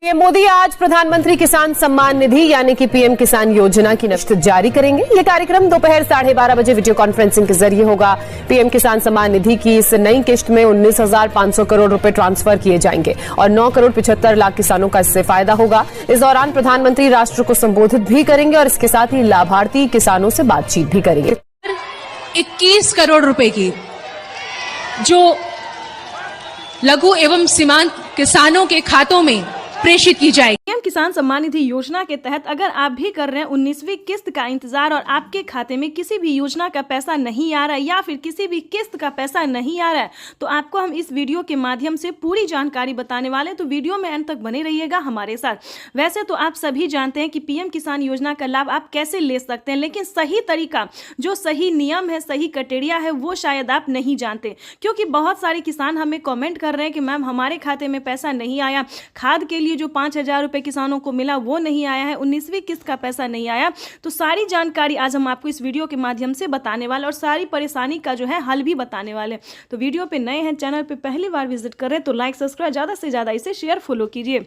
PM Modi आज प्रधानमंत्री किसान सम्मान निधि यानी कि पीएम किसान योजना की किस्त जारी करेंगे। ये कार्यक्रम दोपहर 12:30 बजे वीडियो कॉन्फ्रेंसिंग के जरिए होगा। पीएम किसान सम्मान निधि की इस नई किस्त में 19,500 करोड़ रुपए ट्रांसफर किए जाएंगे और 9 करोड़ 75 लाख किसानों का इससे फायदा होगा। इस दौरान प्रधानमंत्री राष्ट्र को संबोधित भी करेंगे और इसके साथ ही लाभार्थी किसानों से बातचीत भी करेंगे। 21 करोड़ रुपए की जो लघु एवं सीमांत किसानों के खातों में प्रेषित की जाएगी। पीएम किसान सम्मान निधि योजना के तहत अगर आप भी कर रहे हैं 19वीं किस्त का इंतजार और आपके खाते में किसी भी योजना का पैसा नहीं आ रहा है या फिर किसी भी किस्त का पैसा नहीं आ रहा है, तो आपको हम इस वीडियो के माध्यम से पूरी जानकारी बताने वाले हैं। तो वीडियो में अंत तक बने रहिएगा हमारे साथ। वैसे तो आप सभी जानते हैं कि पीएम किसान योजना का लाभ आप कैसे ले सकते हैं, लेकिन सही तरीका, जो सही नियम है, सही क्राइटेरिया है, वो शायद आप नहीं जानते। क्योंकि बहुत सारे किसान हमें कॉमेंट कर रहे हैं कि मैम हमारे खाते में पैसा नहीं आया, खाद के लिए जो 5,000 रुपए किसानों को मिला वो नहीं आया है, 19वीं किस्त का पैसा नहीं आया। तो सारी जानकारी आज हम आपको इस वीडियो के माध्यम से बताने वाले और सारी परेशानी का जो है हल भी बताने वाले। तो वीडियो पे नए हैं, चैनल पे पहली बार विजिट कर रहे हैं तो लाइक सब्सक्राइब ज़्यादा से ज़्यादा इसे शेयर फॉलो कीजिए।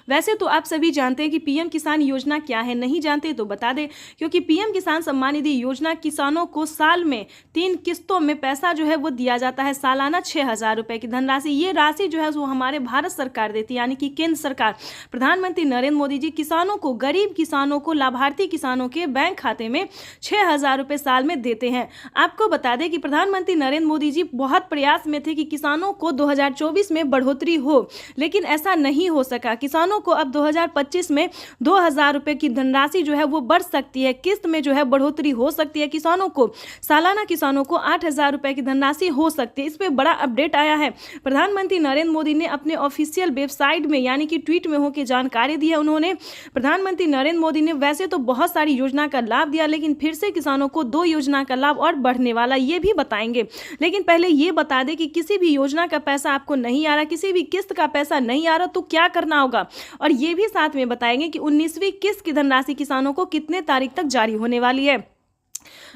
वैसे तो आप सभी जानते हैं कि पीएम किसान योजना क्या है, नहीं जानते तो बता दें। क्योंकि पीएम किसान सम्मान निधि योजना किसानों को साल में 3 किस्तों में पैसा जो है वो दिया जाता है। सालाना 6,000 रुपए की धनराशि, ये राशि जो है वो हमारे भारत सरकार देती है, यानी कि केंद्र सरकार, प्रधानमंत्री नरेंद्र मोदी जी किसानों को, गरीब किसानों को, लाभार्थी किसानों के बैंक खाते में 6,000 रुपए साल में देते हैं। आपको बता दें कि प्रधानमंत्री नरेंद्र मोदी जी बहुत प्रयास में थे कि किसानों को 2024 में बढ़ोतरी हो, लेकिन ऐसा नहीं हो सका। किसानों को अब 2025 में 2,000 रुपए की धनराशि जो है वो बढ़ सकती है, किस्त में जो है बढ़ोतरी हो सकती है। किसानों को सालाना किसानों को 8,000 रुपए की धनराशि हो सकती है। इस पे बड़ा अपडेट आया है। प्रधानमंत्री नरेंद्र मोदी ने अपने ऑफिशियल वेबसाइट में यानी कि ट्वीट में होकर जानकारी दी है। उन्होंने, प्रधानमंत्री नरेंद्र मोदी ने वैसे तो बहुत सारी योजना का लाभ दिया, लेकिन फिर से किसानों को 2 योजना का लाभ और बढ़ने वाला, ये भी बताएंगे। लेकिन पहले ये बता दें कि किसी भी योजना का पैसा आपको नहीं आ रहा, किसी भी किस्त का पैसा नहीं आ रहा, तो क्या करना होगा, और ये भी साथ में बताएंगे कि 19वीं किस्त की धनराशि किसानों को कितने तारीख तक जारी होने वाली है।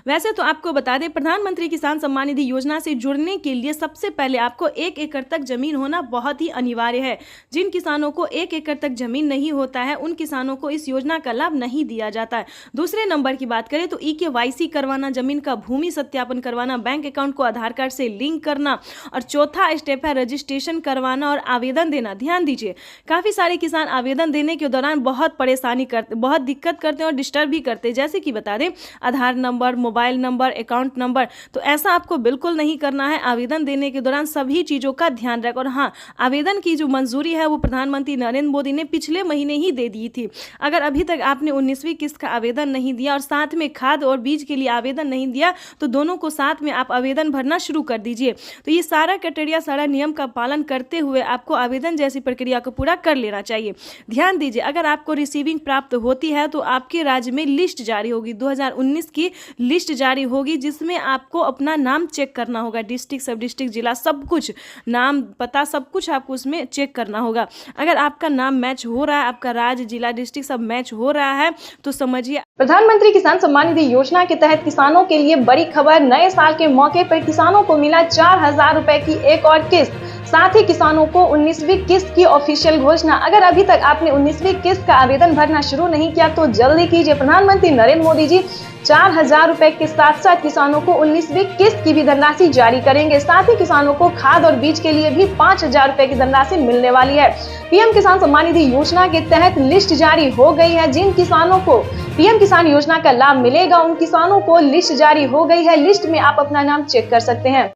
वैसे तो आपको बता दें, प्रधानमंत्री किसान सम्मान निधि योजना से जुड़ने के लिए सबसे पहले आपको 1 एकड़ तक जमीन होना बहुत ही अनिवार्य है। जिन किसानों को 1 एकड़ तक जमीन नहीं होता है, उन किसानों को इस योजना का लाभ नहीं दिया जाता है। दूसरे नंबर की बात करें तो EKYC करवाना, जमीन का भूमि सत्यापन करवाना, बैंक अकाउंट को आधार कार्ड से लिंक करना, और चौथा स्टेप है रजिस्ट्रेशन करवाना और आवेदन देना। ध्यान दीजिए, काफ़ी सारे किसान आवेदन देने के दौरान बहुत परेशानी करते, बहुत दिक्कत करते हैं और डिस्टर्ब भी करते हैं। जैसे कि बता दें, Aadhaar number, mobile number, account number, तो ऐसा आपको बिल्कुल नहीं करना है। आवेदन देने के दौरान सभी चीज़ों का ध्यान रखें। और हाँ, आवेदन की जो मंजूरी है वो प्रधानमंत्री नरेंद्र मोदी ने पिछले महीने ही दे दी थी। अगर अभी तक आपने 19वीं किस्त का आवेदन नहीं दिया और साथ में खाद और बीज के लिए आवेदन नहीं दिया, तो दोनों को साथ में आप आवेदन भरना शुरू कर दीजिए। तो ये सारा क्राइटेरिया, सारा नियम का पालन करते हुए आपको आवेदन जैसी प्रक्रिया को पूरा कर लेना चाहिए। ध्यान दीजिए, अगर आपको रिसीविंग प्राप्त होती है तो आपके राज्य में लिस्ट जारी होगी, 2019 की लिस्ट जारी होगी, जिसमें आपको अपना नाम चेक करना होगा। डिस्ट्रिक्ट, सब डिस्ट्रिक्ट, जिला, सब कुछ, नाम, पता, सब कुछ आपको उसमें चेक करना होगा। अगर आपका नाम मैच हो रहा है, आपका राज्य, जिला, डिस्ट्रिक्ट सब मैच हो रहा है, तो समझिए प्रधानमंत्री किसान सम्मान निधि योजना के तहत किसानों के लिए बड़ी खबर। नए साल के मौके पर किसानों को मिला 4,000 रुपए की एक और किस्त। साथ ही किसानों को 19वीं किस्त की ऑफिशियल घोषणा। अगर अभी तक आपने 19वीं किस्त का आवेदन भरना शुरू नहीं किया तो जल्दी कीजिए। प्रधानमंत्री नरेंद्र मोदी जी 4,000 रुपए के साथ साथ किसानों को 19वीं किस्त की भी धनराशि जारी करेंगे। साथ ही किसानों को खाद और बीज के लिए भी 5,000 रुपए की धनराशि मिलने वाली है। पीएम किसान सम्मान निधि योजना के तहत लिस्ट जारी हो गई है। जिन किसानों को पीएम किसान योजना का लाभ मिलेगा, उन किसानों को लिस्ट जारी हो गई है। लिस्ट में आप अपना नाम चेक कर सकते हैं।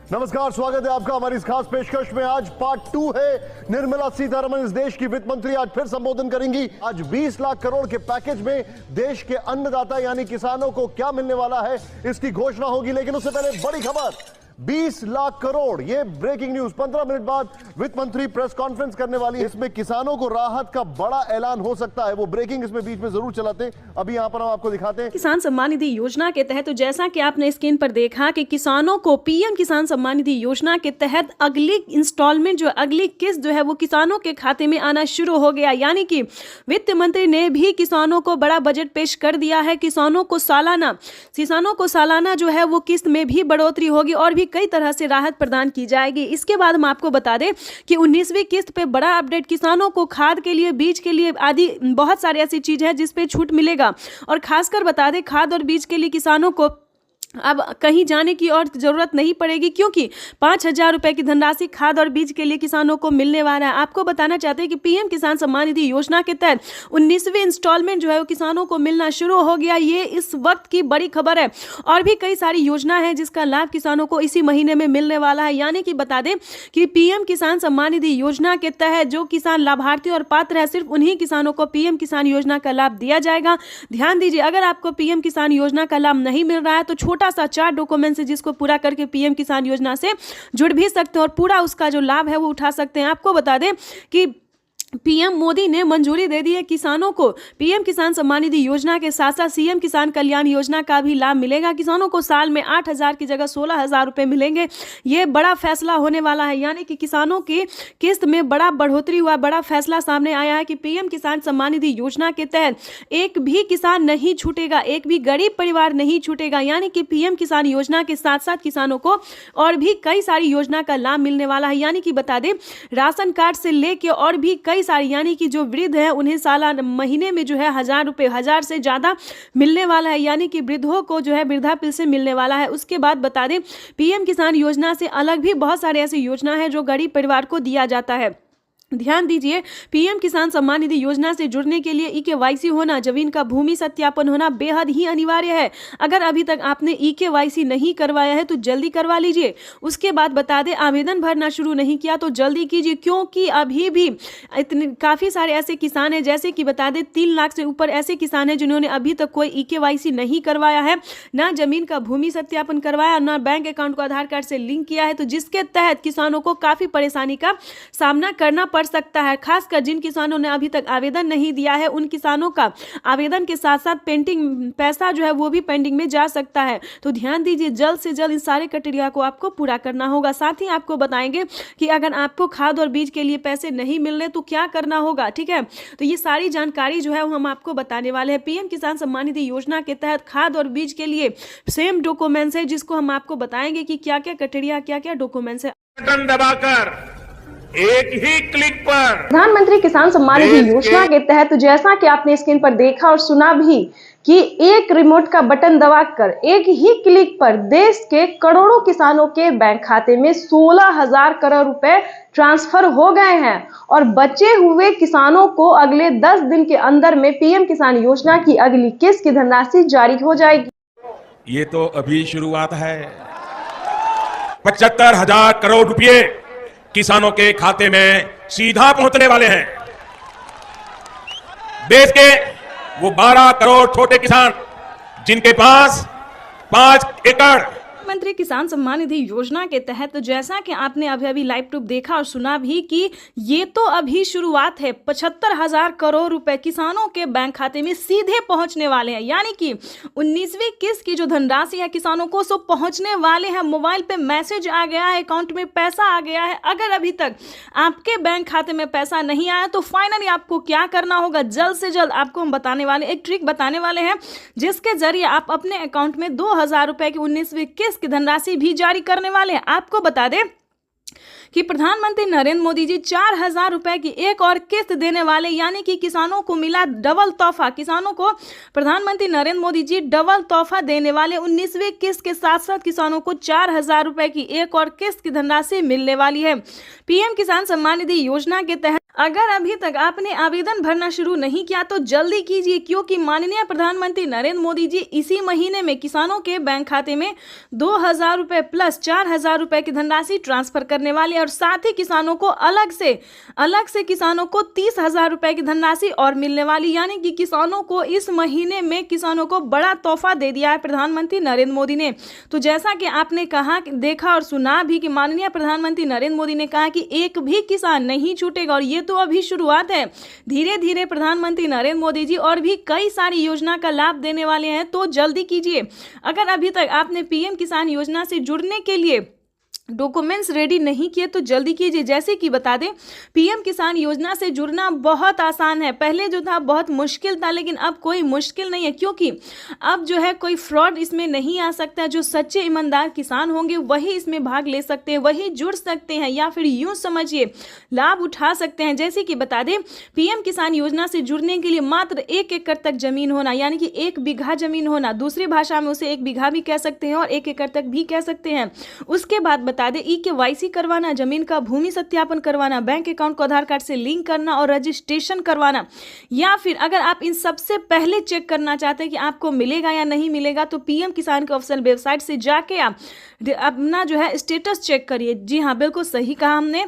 नमस्कार, स्वागत है आपका हमारी इस खास पेशकश में। आज पार्ट 2 है। निर्मला सीतारमण इस देश की वित्त मंत्री आज फिर संबोधन करेंगी। आज 20 लाख करोड़ के पैकेज में देश के अन्नदाता यानी किसानों को क्या मिलने वाला है, इसकी घोषणा होगी। लेकिन उससे पहले बड़ी खबर, 20 लाख करोड़, ये ब्रेकिंग न्यूज। 15 मिनट बाद वित्त मंत्री प्रेस कॉन्फ्रेंस करने वाली है। इसमें किसानों को राहत का बड़ा ऐलान हो सकता है। वो ब्रेकिंग इसमें बीच में जरूर चलाते हैं। अभी यहाँ पर हम आपको दिखाते हैं किसान सम्मान निधि योजना के तहत। तो जैसा कि आपने स्क्रीन पर देखा कि किसानों को पीएम किसान सम्मान निधि योजना के तहत अगली इंस्टॉलमेंट, जो अगली किस्त जो है वो किसानों के खाते में आना शुरू हो गया। यानी कि वित्त मंत्री ने भी किसानों को बड़ा बजट पेश कर दिया है। किसानों को सालाना जो है वो किस्त में भी बढ़ोतरी होगी और भी कई तरह से राहत प्रदान की जाएगी। इसके बाद हम आपको बता दें कि 19वीं किस्त पे बड़ा अपडेट, किसानों को खाद के लिए, बीज के लिए आदि बहुत सारी ऐसी चीज है जिस पे छूट मिलेगा। और खासकर बता दें, खाद और बीज के लिए किसानों को अब कहीं जाने की और जरूरत नहीं पड़ेगी, क्योंकि 5,000 रुपए की धनराशि खाद और बीज के लिए किसानों को मिलने वाला है। आपको बताना चाहते हैं कि पीएम किसान सम्मान निधि योजना के तहत 19वीं इंस्टॉलमेंट जो है वो किसानों को मिलना शुरू हो गया। ये इस वक्त की बड़ी खबर है। और भी कई सारी योजना है जिसका लाभ किसानों को इसी महीने में मिलने वाला है। यानी कि बता दें कि पीएम किसान सम्मान निधि योजना के तहत जो किसान लाभार्थी और पात्र है, सिर्फ उन्हीं किसानों को पीएम किसान योजना का लाभ दिया जाएगा। ध्यान दीजिए, अगर आपको पीएम किसान योजना का लाभ नहीं मिल रहा है तो छोटा सा 4 डॉक्यूमेंट है जिसको पूरा करके पीएम किसान योजना से जुड़ भी सकते हैं और पूरा उसका जो लाभ है वो उठा सकते हैं। आपको बता दें कि पीएम मोदी ने मंजूरी दे दी है किसानों को पीएम किसान सम्मान निधि योजना के साथ साथ सीएम किसान कल्याण योजना का भी लाभ मिलेगा। किसानों को साल में 8,000 की जगह 16,000 रुपए मिलेंगे। ये बड़ा फैसला होने वाला है, यानी कि किसानों की किस्त में बड़ा बढ़ोतरी हुआ, बड़ा फैसला सामने आया है कि पीएम किसान सम्मान निधि योजना के तहत एक भी किसान नहीं छूटेगा, एक भी गरीब परिवार नहीं छूटेगा। यानी कि पीएम किसान योजना के साथ साथ किसानों को और भी कई सारी योजना का लाभ मिलने वाला है। यानी कि बता दें, राशन कार्ड से लेके और भी कई सारी, यानी कि जो वृद्ध है उन्हें सालाना महीने में जो है 1,000 रुपए, 1,000 से ज्यादा मिलने वाला है। यानी कि वृद्धों को जो है वृद्धा पेंशन मिलने वाला है। उसके बाद बता दें, पीएम किसान योजना से अलग भी बहुत सारे ऐसी योजना है जो गरीब परिवार को दिया जाता है। ध्यान दीजिए, पीएम किसान सम्मान निधि योजना से जुड़ने के लिए ई-केवाईसी होना, जमीन का भूमि सत्यापन होना बेहद ही अनिवार्य है। अगर अभी तक आपने ई-केवाईसी नहीं करवाया है तो जल्दी करवा लीजिए। उसके बाद बता दें, आवेदन भरना शुरू नहीं किया तो जल्दी कीजिए, क्योंकि अभी भी इतने काफ़ी सारे ऐसे किसान हैं, जैसे कि बता दें 3 लाख से ऊपर ऐसे किसान हैं जिन्होंने अभी तक कोई ई-केवाईसी नहीं करवाया है, ना जमीन का भूमि सत्यापन करवाया, ना बैंक अकाउंट को आधार कार्ड से लिंक किया है। तो जिसके तहत किसानों को काफ़ी परेशानी का सामना करना पड़ सकता है। खासकर जिन किसानों ने अभी तक आवेदन नहीं दिया है, उन किसानों का आवेदन के साथ साथ पेंडिंग पैसा जो है वो भी पेंडिंग में जा सकता है। तो ध्यान दीजिए, जल्द से जल्द इन सारे क्राइटेरिया को आपको पूरा करना होगा। साथ ही आपको बताएंगे कि अगर आपको खाद और बीज के लिए पैसे नहीं मिल रहे तो क्या करना होगा। ठीक है, तो ये सारी जानकारी जो है वो हम आपको बताने वाले हैं। पीएम किसान सम्मान निधि योजना के तहत खाद और बीज के लिए सेम डॉक्यूमेंट्स है, जिसको हम आपको बताएंगे कि क्या क्या क्राइटेरिया, क्या क्या डॉक्यूमेंट्स है। बटन दबाकर एक ही क्लिक पर प्रधानमंत्री किसान सम्मान निधि योजना के तहत जैसा कि आपने स्क्रीन पर देखा और सुना भी कि एक रिमोट का बटन दबाकर एक ही क्लिक पर देश के करोड़ों किसानों के बैंक खाते में 16,000 करोड़ रुपए ट्रांसफर हो गए हैं और बचे हुए किसानों को अगले 10 दिन के अंदर में पीएम किसान योजना की अगली किस्त की धनराशि जारी हो जाएगी। ये तो अभी शुरुआत है। 75,000 करोड़ रुपए किसानों के खाते में सीधा पहुंचने वाले हैं। देश के वो 12 करोड़ छोटे किसान जिनके पास 5 एकड़। प्रधानमंत्री किसान सम्मान निधि योजना के तहत जैसा कि आपने अभी लाइव प्रूफ देखा और सुना भी कि ये तो अभी शुरुआत है। 75,000 करोड़ रुपए किसानों के बैंक खाते में सीधे पहुंचने वाले हैं। यानी कि 19वीं किस्त की जो धनराशि है किसानों को सो पहुंचने वाले हैं। मोबाइल पे मैसेज आ गया है, अकाउंट में पैसा आ गया है। अगर अभी तक आपके बैंक खाते में पैसा नहीं आया तो फाइनली आपको क्या करना होगा, जल्द से जल्द आपको हम बताने वाले, एक ट्रिक बताने वाले हैं जिसके जरिए आप अपने अकाउंट में 2,000 रुपए की 19वीं किस्त की धनराशि भी जारी करने वाले हैं। आपको बता दें कि प्रधानमंत्री नरेंद्र मोदी जी 4,000 रुपए की एक और किस्त देने वाले, यानी कि किसानों को मिला डबल तोहफा। किसानों को प्रधानमंत्री नरेंद्र मोदी जी डबल तोहफा देने वाले। 19वीं किस्त के साथ साथ किसानों को 4,000 रुपए की एक और किस्त की धनराशि मिलने वाली है। पीएम किसान सम्मान निधि योजना के तहत अगर अभी तक आपने आवेदन भरना शुरू नहीं किया तो जल्दी कीजिए, क्योंकि माननीय प्रधानमंत्री नरेंद्र मोदी जी इसी महीने में किसानों के बैंक खाते में 2,000 रुपए प्लस 4,000 रुपए की धनराशि ट्रांसफर करने वाले और साथ ही किसानों को अलग से किसानों को 30,000 रुपए की धनराशि और मिलने वाली। यानी कि किसानों को इस महीने में किसानों को बड़ा तोहफा दे दिया है प्रधानमंत्री नरेंद्र मोदी ने। तो जैसा कि आपने कहा, देखा और सुना भी कि माननीय प्रधानमंत्री नरेंद्र मोदी ने कहा कि एक भी किसान नहीं छूटेगा और ये तो अभी शुरुआत है। धीरे धीरे प्रधानमंत्री नरेंद्र मोदी जी और भी कई सारी योजना का लाभ देने वाले हैं, तो जल्दी कीजिए। अगर अभी तक आपने पीएम किसान योजना से जुड़ने के लिए डॉक्यूमेंट्स रेडी नहीं किए तो जल्दी कीजिए। जैसे कि बता दें, पीएम किसान योजना से जुड़ना बहुत आसान है। पहले जो था बहुत मुश्किल था, लेकिन अब कोई मुश्किल नहीं है, क्योंकि अब जो है कोई फ्रॉड इसमें नहीं आ सकता। जो सच्चे ईमानदार किसान होंगे वही इसमें भाग ले सकते हैं, वही जुड़ सकते हैं, या फिर यूं समझिए लाभ उठा सकते हैं। जैसे कि बता दें, पीएम किसान योजना से जुड़ने के लिए मात्र 1 एकड़ तक जमीन होना, यानी कि 1 बीघा जमीन होना, दूसरी भाषा में उसे 1 बीघा भी कह सकते हैं और 1 एकड़ तक भी कह सकते हैं। उसके बाद बता दें, KYC करवाना, जमीन का भूमि सत्यापन करवाना, बैंक अकाउंट को आधार कार्ड से लिंक करना और रजिस्ट्रेशन करवाना। या फिर अगर आप इन सबसे पहले चेक करना चाहते हैं कि आपको मिलेगा या नहीं मिलेगा, तो पीएम किसान के ऑफिशियल वेबसाइट से जाके आप अपना जो है स्टेटस चेक करिए। जी हाँ, बिल्कुल सही कहा हमने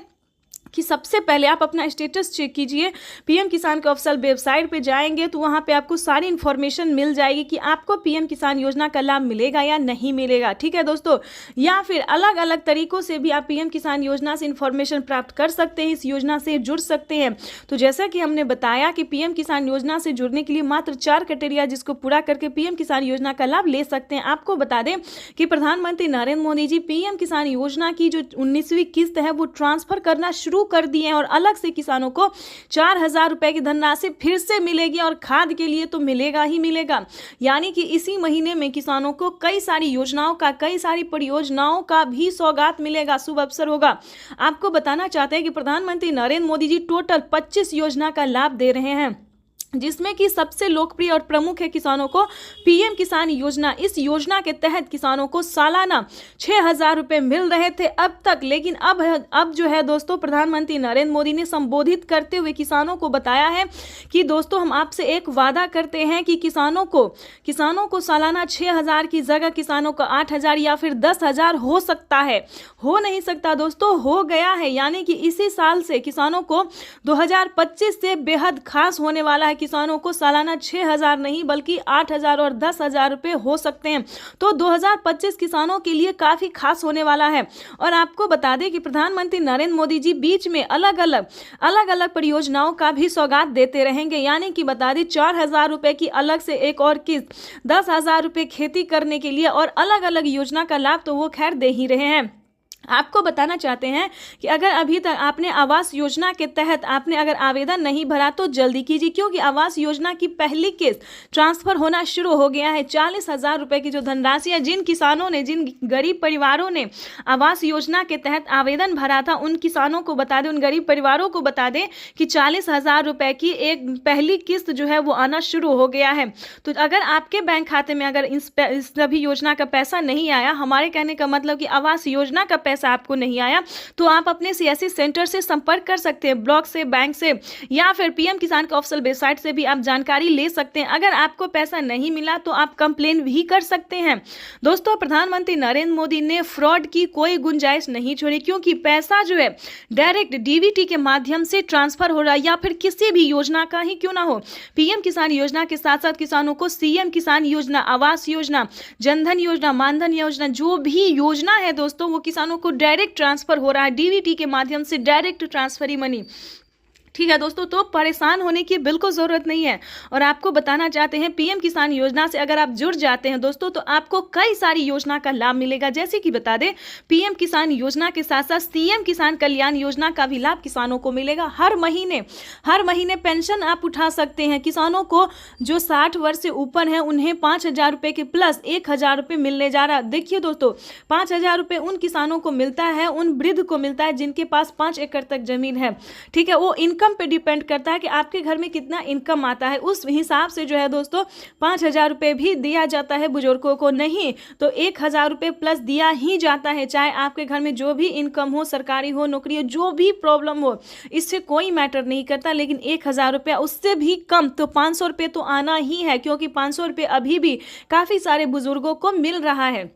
कि सबसे पहले आप अपना स्टेटस चेक कीजिए। पीएम किसान के ऑफिशियल वेबसाइट पे जाएंगे तो वहाँ पे आपको सारी इन्फॉर्मेशन मिल जाएगी कि आपको पीएम किसान योजना का लाभ मिलेगा या नहीं मिलेगा। ठीक है दोस्तों, या फिर अलग अलग तरीकों से भी आप पीएम किसान योजना से इन्फॉर्मेशन प्राप्त कर सकते हैं, इस योजना से जुड़ सकते हैं। तो जैसा कि हमने बताया कि पीएम किसान योजना से जुड़ने के लिए मात्र 4 क्राइटेरिया जिसको पूरा करके पीएम किसान योजना का लाभ ले सकते हैं। आपको बता दें कि प्रधानमंत्री नरेंद्र मोदी जी पीएम किसान योजना की जो 19वीं किस्त है वो ट्रांसफर करना शुरू कर दिए हैं और अलग से किसानों को 4,000 रुपए की धनराशि फिर से मिलेगी और खाद के लिए तो मिलेगा ही मिलेगा। यानी कि इसी महीने में किसानों को कई सारी योजनाओं का, कई सारी परियोजनाओं का भी सौगात मिलेगा, शुभ अवसर होगा। आपको बताना चाहते हैं कि प्रधानमंत्री नरेंद्र मोदी जी टोटल 25 योजना का लाभ दे रहे हैं, जिसमें कि सबसे लोकप्रिय और प्रमुख है किसानों को पीएम किसान योजना। इस योजना के तहत किसानों को सालाना 6,000 रुपए मिल रहे थे अब तक, लेकिन अब जो है दोस्तों, प्रधानमंत्री नरेंद्र मोदी ने संबोधित करते हुए किसानों को बताया है कि दोस्तों हम आपसे एक वादा करते हैं कि किसानों को सालाना 6,000 की जगह किसानों को 8,000 या फिर 10,000 हो सकता है। हो नहीं सकता दोस्तों, हो गया है। यानी कि इसी साल से किसानों को 2025 से बेहद खास होने वाला है। किसानों को सालाना 6,000 नहीं बल्कि 8,000 और 10,000 रुपए हो सकते हैं। तो 2025 किसानों के लिए काफी खास होने वाला है। और आपको बता दें कि प्रधानमंत्री नरेंद्र मोदी जी बीच में अलग अलग परियोजनाओं का भी सौगात देते रहेंगे। यानी कि बता दें 4,000 रुपए की अलग से एक और किस्त, 10,000 रुपए खेती करने के लिए और अलग अलग योजना का लाभ तो वो खैर दे ही रहे हैं। आपको बताना चाहते हैं कि अगर अभी तक आपने आवास योजना के तहत आपने अगर आवेदन नहीं भरा तो जल्दी कीजिए, क्योंकि आवास योजना की पहली किस्त ट्रांसफर होना शुरू हो गया है। 40,000 रुपए की जो धनराशि है, जिन किसानों ने, जिन गरीब परिवारों ने आवास योजना के तहत आवेदन भरा था, उन किसानों को बता दें, उन गरीब परिवारों को बता दें कि 40,000 रुपए की एक पहली किस्त जो है वो आना शुरू हो गया है। तो अगर आपके बैंक खाते में अगर इस सभी योजना का पैसा नहीं आया, हमारे कहने का मतलब कि आवास योजना का पैसा आपको नहीं आया, तो आप अपने सीएससी सेंटर से संपर्क कर सकते हैं, ब्लॉक से, बैंक से, या फिर पीएम किसान के ऑफिशियल वेबसाइट से भी आप जानकारी ले सकते हैं। अगर आपको पैसा नहीं मिला तो आप कंप्लेन भी कर सकते हैं। दोस्तों, प्रधानमंत्री नरेंद्र मोदी ने फ्रॉड की कोई गुंजाइश नहीं छोड़ी, क्योंकि पैसा जो है डायरेक्ट डीबीटी के माध्यम से ट्रांसफर हो रहा है, या फिर किसी भी योजना का ही क्यों ना हो। पीएम किसान योजना के साथ साथ किसानों को सीएम किसान योजना, आवास योजना, जनधन योजना, मानधन योजना, जो भी योजना है दोस्तों, वो किसानों को डायरेक्ट ट्रांसफर हो रहा है, डीबीटी के माध्यम से डायरेक्ट ट्रांसफर ही मनी। ठीक है दोस्तों, तो परेशान होने की बिल्कुल ज़रूरत नहीं है। और आपको बताना चाहते हैं, पीएम किसान योजना से अगर आप जुड़ जाते हैं दोस्तों, तो आपको कई सारी योजना का लाभ मिलेगा। जैसे कि बता दें, पीएम किसान योजना के साथ साथ सीएम किसान कल्याण योजना का भी लाभ किसानों को मिलेगा। हर महीने पेंशन आप उठा सकते हैं। किसानों को जो 60 वर्ष से ऊपर है उन्हें 5,000 रुपए के प्लस 1,000 रुपए मिलने जा रहा है। देखिए दोस्तों, 5,000 रुपए उन किसानों को मिलता है, उन वृद्ध को मिलता है जिनके पास 5 एकड़ तक जमीन है। ठीक है, वो इनकम पे डिपेंड करता है कि आपके घर में कितना इनकम आता है, उस हिसाब से जो है दोस्तों 5,000 रुपए भी दिया जाता है। बुजुर्गों को नहीं तो 1,000 रुपए प्लस दिया ही जाता है। चाहे आपके घर में जो भी इनकम हो, सरकारी हो, नौकरी हो, जो भी प्रॉब्लम हो, इससे कोई मैटर नहीं करता। लेकिन 1,000 रुपया उससे भी कम तो 500 रुपये तो आना ही है, क्योंकि 500 रुपये अभी भी काफ़ी सारे बुजुर्गों को मिल रहा है।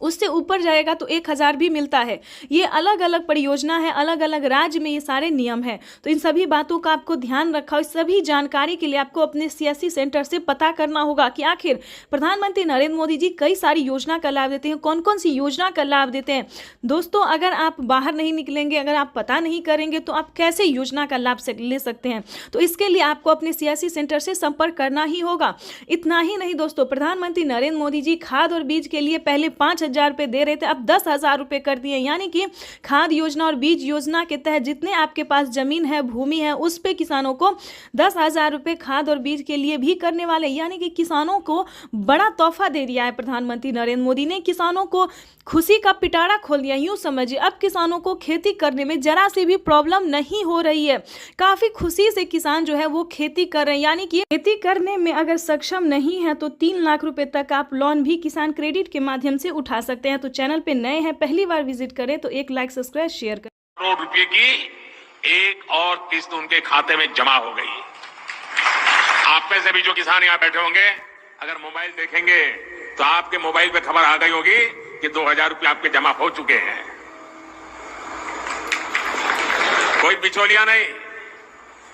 उससे ऊपर जाएगा तो 1,000 भी मिलता है। ये अलग अलग परियोजना है, अलग अलग राज्य में ये सारे नियम है। तो इन सभी बातों का आपको ध्यान रखा, इस सभी जानकारी के लिए आपको अपने सीएससी सेंटर से पता करना होगा कि आखिर प्रधानमंत्री नरेंद्र मोदी जी कई सारी योजना का लाभ देते हैं, कौन कौन सी योजना का लाभ देते हैं। दोस्तों, अगर आप बाहर नहीं निकलेंगे, अगर आप पता नहीं करेंगे तो आप कैसे योजना का लाभ ले सकते हैं। तो इसके लिए आपको अपने सीएससी सेंटर से संपर्क करना ही होगा। इतना ही नहीं दोस्तों, प्रधानमंत्री नरेंद्र मोदी जी खाद और बीज के लिए पहले 5,000 5,000 रुपये दे रहे थे, अब 10,000 रुपये कर दिए। यानी कि खाद योजना और बीज योजना के तहत जितने आपके पास जमीन है, भूमि है, उस पे किसानों को 10,000 रुपये खाद और बीज के लिए भी करने वाले। यानी कि किसानों को बड़ा तोहफा दे दिया है प्रधानमंत्री नरेंद्र मोदी ने। किसानों को खुशी का पिटारा खोल दिया, यूं समझिए। अब किसानों को खेती करने में जरा सी भी प्रॉब्लम नहीं हो रही है। काफी खुशी से किसान जो है वो खेती कर रहे हैं। यानी कि खेती करने में अगर सक्षम नहीं है तो 3 लाख रुपए तक आप लोन भी किसान क्रेडिट के माध्यम से उठा सकते हैं। तो चैनल पे नए हैं, पहली बार विजिट करें तो एक लाइक, सब्सक्राइब, शेयर करें। करोड़ रुपए की एक और किस्त उनके खाते में जमा हो गई। आप में से भी जो किसान यहाँ बैठे होंगे, अगर मोबाइल देखेंगे तो आपके मोबाइल पे खबर आ गई होगी कि 2,000 रुपये आपके जमा हो चुके हैं। कोई बिचौलिया नहीं,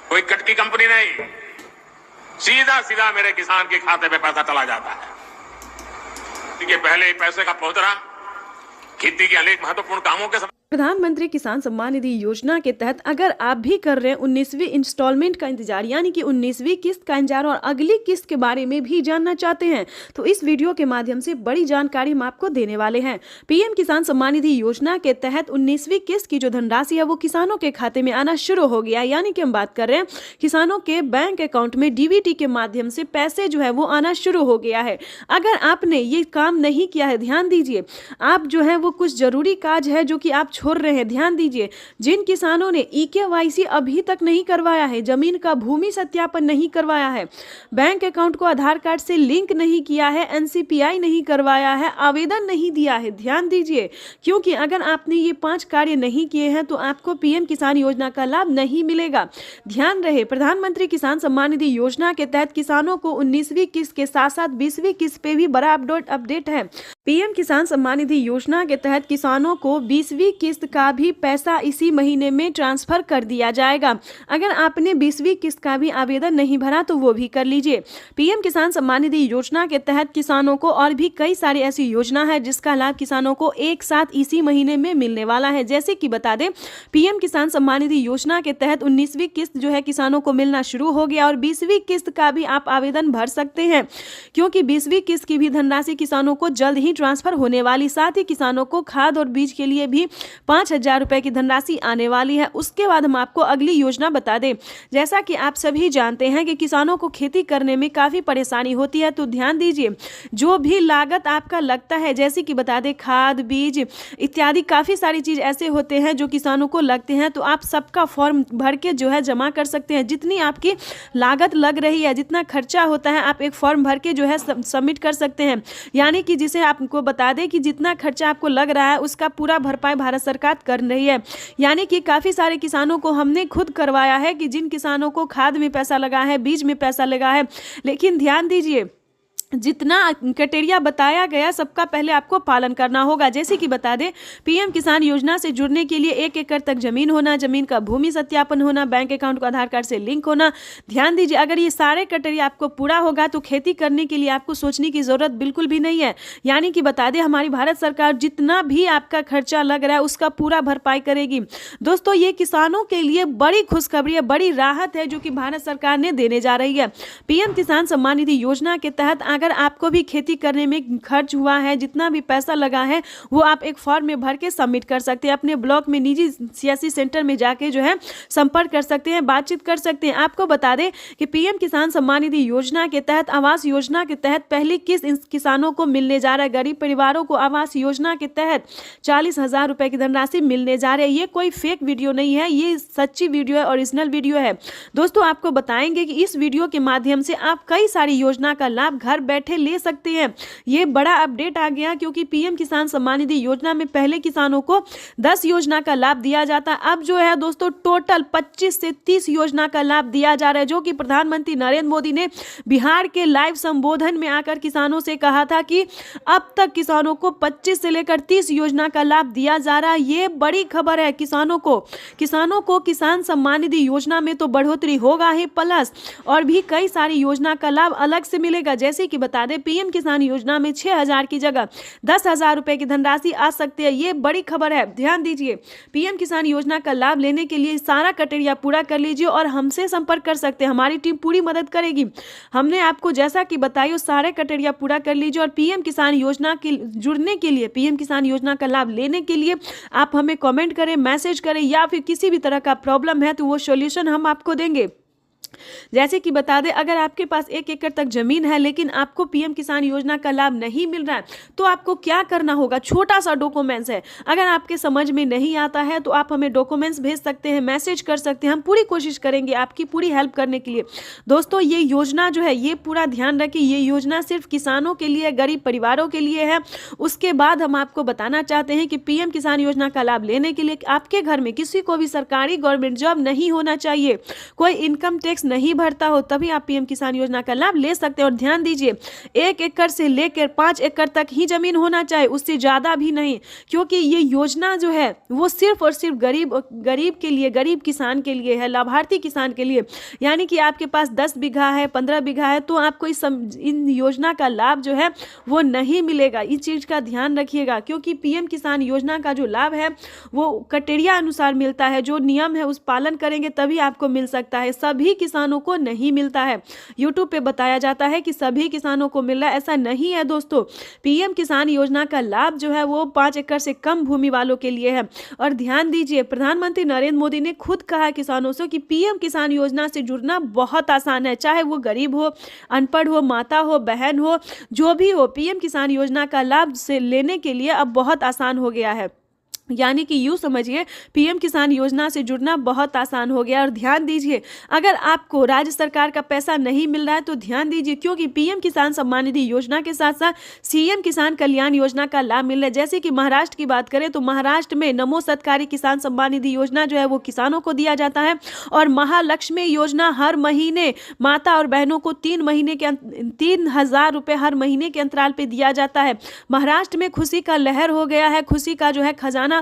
कोई कटकी कंपनी नहीं, सीधा सीधा मेरे किसान के खाते में पैसा चला जाता है। देखिए, पहले पैसे का पहुंचना खेती के अनेक महत्वपूर्ण कामों के प्रधानमंत्री किसान सम्मान निधि योजना के तहत अगर आप भी कर रहे हैं 19वीं इंस्टॉलमेंट का इंतजार, यानी कि 19वीं किस्त का इंतजार और अगली किस्त के बारे में भी जानना चाहते हैं, तो इस वीडियो के माध्यम से बड़ी जानकारी हम आपको देने वाले हैं। पीएम किसान सम्मान निधि योजना के तहत 19वीं किस्त की जो धनराशि है वो किसानों के खाते में आना शुरू हो गया है। यानी कि हम बात कर रहे हैं किसानों के बैंक अकाउंट में डीबीटी के माध्यम से पैसे जो है वो आना शुरू हो गया है। अगर आपने ये काम नहीं किया है, ध्यान दीजिए, आप जो है वो कुछ जरूरी काज है जो कि आप छोड़ रहे हैं। ध्यान दीजिए, जिन किसानों ने EKYC अभी तक नहीं करवाया है, जमीन का भूमि सत्यापन नहीं करवाया है, बैंक अकाउंट को आधार कार्ड से लिंक नहीं किया है, NCPI नहीं करवाया है, आवेदन नहीं दिया है, ध्यान दीजिए, क्योंकि अगर आपने ये 5 कार्य नहीं किए हैं तो आपको पीएम किसान योजना का लाभ नहीं मिलेगा। ध्यान रहे, प्रधानमंत्री किसान सम्मान निधि योजना के तहत किसानों को 19वीं किस्त के साथ साथ 20वीं किस्त पे भी बड़ा अपडेट है। पीएम किसान सम्मान निधि योजना के तहत किसानों को 20वीं किस्त का भी पैसा इसी महीने में ट्रांसफर कर दिया जाएगा। अगर आपने 20वीं किस्त का भी आवेदन नहीं भरा तो वो भी कर लीजिए। पीएम किसान सम्मान निधि योजना के तहत किसानों को और भी कई सारी ऐसी योजना है जिसका लाभ किसानों को एक साथ इसी महीने में मिलने वाला है। जैसे कि बता दें, पीएम किसान सम्मान निधि योजना के तहत 19वीं किस्त जो है किसानों को मिलना शुरू हो गया और 20वीं किस्त का भी आप आवेदन भर सकते हैं, क्योंकि 20वीं किस्त की भी धनराशि किसानों को जल्द ही ट्रांसफर होने वाली। साथ ही किसानों को खाद और बीज के लिए भी 5,000 रुपए की धनराशि आने वाली है। उसके बाद हम आपको अगली योजना बता दें। जैसा कि आप सभी जानते हैं कि किसानों को खेती करने में काफी परेशानी होती है, तो ध्यान दीजिए, जो भी लागत आपका लगता है, जैसे कि बता दें खाद, बीज इत्यादि काफी सारी चीज ऐसे होते हैं जो किसानों को लगते हैं, तो आप सबका फॉर्म भर के जो है जमा कर सकते हैं। जितनी आपकी लागत लग रही है, जितना खर्चा होता है, आप एक फॉर्म भर के जो है सबमिट कर सकते हैं। यानी कि जिसे आपको बता दें कि जितना खर्चा आपको लग रहा है उसका पूरा भरपाई भारत सरकार कर रही है। यानी कि काफी सारे किसानों को हमने खुद करवाया है कि जिन किसानों को खाद में पैसा लगा है, बीज में पैसा लगा है, लेकिन ध्यान दीजिए, जितना क्राइटेरिया बताया गया सबका पहले आपको पालन करना होगा। जैसे कि बता दें, पीएम किसान योजना से जुड़ने के लिए 1 एकड़ तक जमीन होना, जमीन का भूमि सत्यापन होना, बैंक अकाउंट को आधार कार्ड से लिंक होना। ध्यान दीजिए, अगर ये सारे क्राइटेरिया आपको पूरा होगा तो खेती करने के लिए आपको सोचने की जरूरत बिल्कुल भी नहीं है। यानी कि बता दें, हमारी भारत सरकार जितना भी आपका खर्चा लग रहा है उसका पूरा भरपाई करेगी। दोस्तों, ये किसानों के लिए बड़ी खुशखबरी है, बड़ी राहत है जो कि भारत सरकार ने देने जा रही है। पीएम किसान सम्मान निधि योजना के तहत अगर आपको भी खेती करने में खर्च हुआ है, जितना भी पैसा लगा है वो आप एक फॉर्म में भर के सबमिट कर सकते हैं। अपने ब्लॉक में, निजी सियासी सेंटर में जाके जो है संपर्क कर सकते हैं, बातचीत कर सकते हैं। आपको बता दें कि पीएम किसान सम्मान निधि योजना के तहत आवास योजना के तहत पहली किस्त किसानों को मिलने जा रहा है। गरीब परिवारों को आवास योजना के तहत 40,000 रुपए की धनराशि मिलने जा रही है। ये कोई फेक वीडियो नहीं है, ये सच्ची वीडियो है, ओरिजिनल वीडियो है। दोस्तों, आपको बताएंगे कि इस वीडियो के माध्यम से आप कई सारी योजना का लाभ घर बैठे ले सकते हैं। ये बड़ा अपडेट आ गया, क्योंकि पीएम किसान सम्मान निधि योजना में पहले किसानों को 10 योजना का लाभ दिया जाता, अब जो है दोस्तों टोटल 25 से 30 योजना का लाभ दिया जा रहा है, जो कि प्रधानमंत्री नरेंद्र मोदी ने बिहार के लाइव संबोधन में आकर किसानों से कहा था कि अब तक किसानों को 25 से लेकर 30 योजना का लाभ दिया जा रहा है। ये बड़ी खबर है किसानों को किसान सम्मान निधि योजना में तो बढ़ोतरी होगा ही, प्लस और भी कई सारी योजना का लाभ अलग से मिलेगा। जैसे कि कि बता दें पीएम किसान योजना में 6,000 की जगह 10,000 रुपए की धनराशि आ सकती है। ये बड़ी खबर है, ध्यान दीजिए। पीएम किसान योजना का लाभ लेने के लिए सारा क्राइटेरिया पूरा कर लीजिए और हमसे संपर्क कर सकते हैं, हमारी टीम पूरी मदद करेगी। हमने आपको जैसा कि बताया सारे क्राइटेरिया पूरा कर लीजिए और पीएम किसान योजना के जुड़ने के लिए, पीएम किसान योजना का लाभ लेने के लिए आप हमें कमेंट करें, मैसेज करें या फिर किसी भी तरह का प्रॉब्लम है तो वो सॉल्यूशन हम आपको देंगे। जैसे कि बता दें अगर आपके पास 1 एकड़ तक जमीन है लेकिन आपको पीएम किसान योजना का लाभ नहीं मिल रहा है तो आपको क्या करना होगा, छोटा सा डॉक्यूमेंट्स है। अगर आपके समझ में नहीं आता है तो आप हमें डॉक्यूमेंट्स भेज सकते हैं, मैसेज कर सकते हैं, हम पूरी कोशिश करेंगे आपकी पूरी हेल्प करने के लिए। दोस्तों ये योजना जो है ये पूरा ध्यान रखिए, ये योजना सिर्फ किसानों के लिए, गरीब परिवारों के लिए है। उसके बाद हम आपको बताना चाहते हैं कि पीएम किसान योजना का लाभ लेने के लिए आपके घर में किसी को भी सरकारी गवर्नमेंट जॉब नहीं होना चाहिए, कोई इनकम टैक्स नहीं भरता हो, तभी आप पीएम किसान योजना का लाभ ले सकते हैं। और ध्यान दीजिए 1 एकड़ से लेकर 5 एकड़ तक ही जमीन होना चाहिए, उससे ज्यादा भी नहीं, क्योंकि ये योजना जो है वो सिर्फ और सिर्फ गरीब के लिए, गरीब किसान के लिए है, लाभार्थी किसान के लिए। यानी कि आपके पास 10 बीघा है, 15 बीघा है तो आपको इन योजना का लाभ जो है वो नहीं मिलेगा। इस चीज का ध्यान रखिएगा, क्योंकि पीएम किसान योजना का जो लाभ है वो क्राइटेरिया अनुसार मिलता है, जो नियम है उस पालन करेंगे तभी आपको मिल सकता है, सभी किसानों को नहीं मिलता है। यूट्यूब पे बताया जाता है कि सभी किसानों को मिल रहा है, ऐसा नहीं है दोस्तों। पीएम किसान योजना का लाभ जो है वो 5 एकड़ से कम भूमि वालों के लिए है। और ध्यान दीजिए प्रधानमंत्री नरेंद्र मोदी ने खुद कहा है किसानों से कि पीएम किसान योजना से जुड़ना बहुत आसान है, चाहे वो गरीब हो, अनपढ़ हो, माता हो, बहन हो, जो भी हो, पीएम किसान योजना का लाभ से लेने के लिए अब बहुत आसान हो गया है। यानी कि यूँ समझिए पीएम किसान योजना से जुड़ना बहुत आसान हो गया। और ध्यान दीजिए अगर आपको राज्य सरकार का पैसा नहीं मिल रहा है तो ध्यान दीजिए, क्योंकि पीएम किसान सम्मान निधि योजना के साथ साथ सीएम किसान कल्याण योजना का लाभ मिल रहा है। जैसे कि महाराष्ट्र की बात करें तो महाराष्ट्र में नमो सत्कारी किसान सम्मान निधि योजना जो है वो किसानों को दिया जाता है और महालक्ष्मी योजना हर महीने माता और बहनों को 3,000 रुपये हर महीने के अंतराल पर दिया जाता है। महाराष्ट्र में खुशी का लहर हो गया है, खुशी का जो है खजाना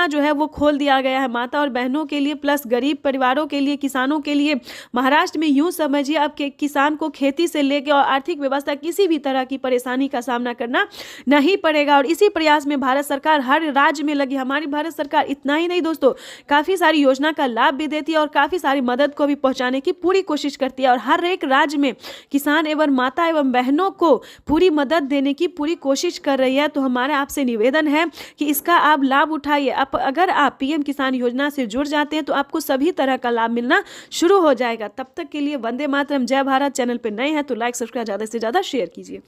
जो है वो खोल दिया गया है माता और बहनों के लिए, प्लस गरीब परिवारों के लिए, किसानों के लिए। महाराष्ट्र में यूं समझिए अब के किसान को खेती से लेकर और आर्थिक व्यवस्था किसी भी तरह की परेशानी का सामना करना नहीं पड़ेगा। और इसी प्रयास में भारत सरकार हर राज्य में लगी। हमारी भारत सरकार इतना ही नहीं दोस्तों, काफी सारी योजना का लाभ भी देती है और काफी सारी मदद को भी पहुंचाने की पूरी कोशिश करती है। और हर एक राज्य में किसान एवं माता एवं बहनों को पूरी मदद देने की पूरी कोशिश कर रही है। तो हमारा आपसे निवेदन है कि इसका आप लाभ उठाइए। अगर आप पीएम किसान योजना से जुड़ जाते हैं तो आपको सभी तरह का लाभ मिलना शुरू हो जाएगा। तब तक के लिए वंदे मातरम, जय भारत। चैनल पर नए हैं तो लाइक, सब्सक्राइब, ज़्यादा से ज़्यादा शेयर कीजिए।